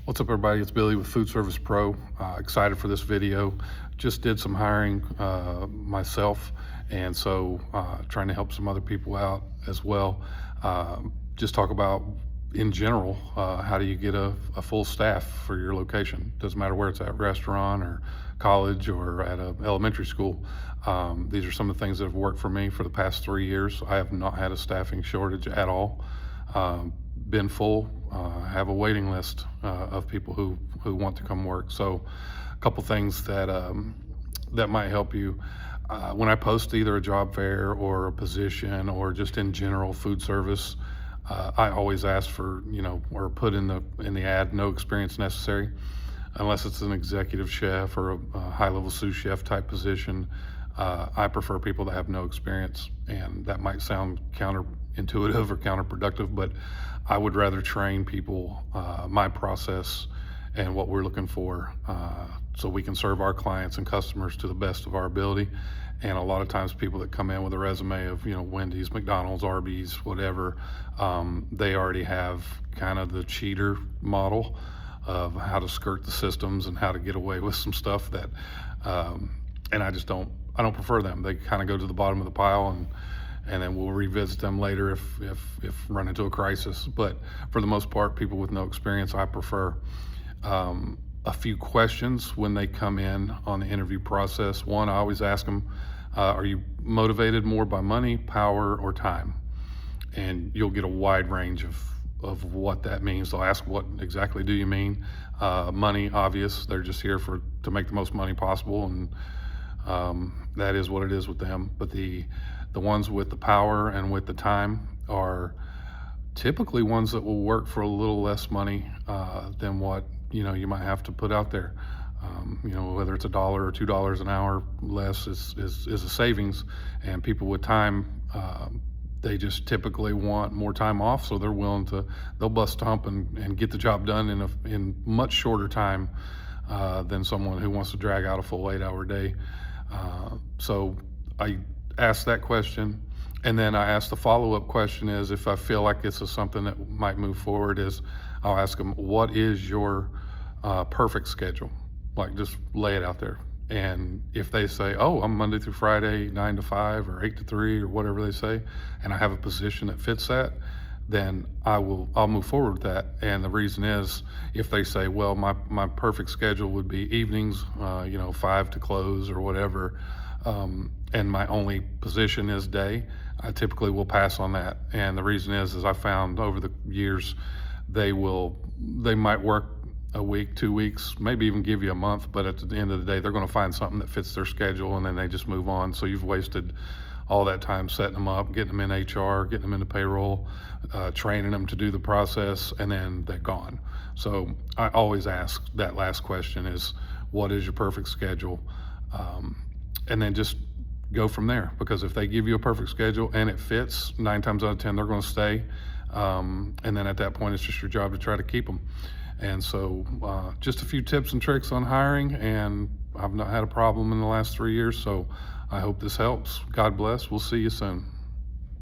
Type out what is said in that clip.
What's up, everybody? It's Billy with Food Service Pro. Excited for this video. Just did some hiring myself, and so trying to help some other people out as well. Just talk about, in general, how do you get a full staff for your location? Doesn't matter where it's at, restaurant or college or at an elementary school. These are some of the things that have worked for me for the past 3 years. I have not had a staffing shortage at all. Been full, have a waiting list of people who want to come work. So a couple things that that might help you. When I post either a job fair or a position or just in general food service, I always ask for, or put in the ad, no experience necessary, unless it's an executive chef or a high-level sous chef type position. I prefer people that have no experience, and that might sound counterintuitive or counterproductive, but I would rather train people my process and what we're looking for, so we can serve our clients and customers to the best of our ability. And a lot of times people that come in with a resume of, Wendy's, McDonald's, Arby's, whatever, they already have kind of the cheater model of how to skirt the systems and how to get away with some stuff that, and I don't prefer them. They kind of go to the bottom of the pile, and then we'll revisit them later if run into a crisis. But for the most part, people with no experience, I prefer. A few questions when they come in on the interview process. One, I always ask them, are you motivated more by money, power, or time? And you'll get a wide range of what that means. They'll ask, what exactly do you mean? Money, obvious. They're just here to make the most money possible, and that is what it is with them. But the ones with the power and with the time are typically ones that will work for a little less money than what you might have to put out there. Whether it's $1 or $2 an hour less is a savings. And people with time, they just typically want more time off, so they'll bust hump and get the job done in much shorter time than someone who wants to drag out a full 8-hour day. So I ask that question, and then I ask the follow-up question is, if I feel like this is something that might move forward, is I'll ask them, what is your perfect schedule? Like, just lay it out there. And if they say, oh, I'm Monday through Friday, 9 to 5 or 8 to 3 or whatever they say, and I have a position that fits that, then I'll move forward with that. And the reason is, if they say, well, my perfect schedule would be evenings, 5 to close or whatever, and my only position is day, I typically will pass on that. And the reason is I found over the years, they might work a week, 2 weeks, maybe even give you a month, but at the end of the day, they're going to find something that fits their schedule, and then they just move on. So you've wasted all that time setting them up, getting them in HR, getting them into payroll, training them to do the process, and then they're gone. So I always ask that last question is, what is your perfect schedule? And then just go from there, because if they give you a perfect schedule and it fits, 9 times out of 10, they're going to stay. And then at that point, it's just your job to try to keep them. And so just a few tips and tricks on hiring, and I've not had a problem in the last 3 years. So I hope this helps. God bless. We'll see you soon.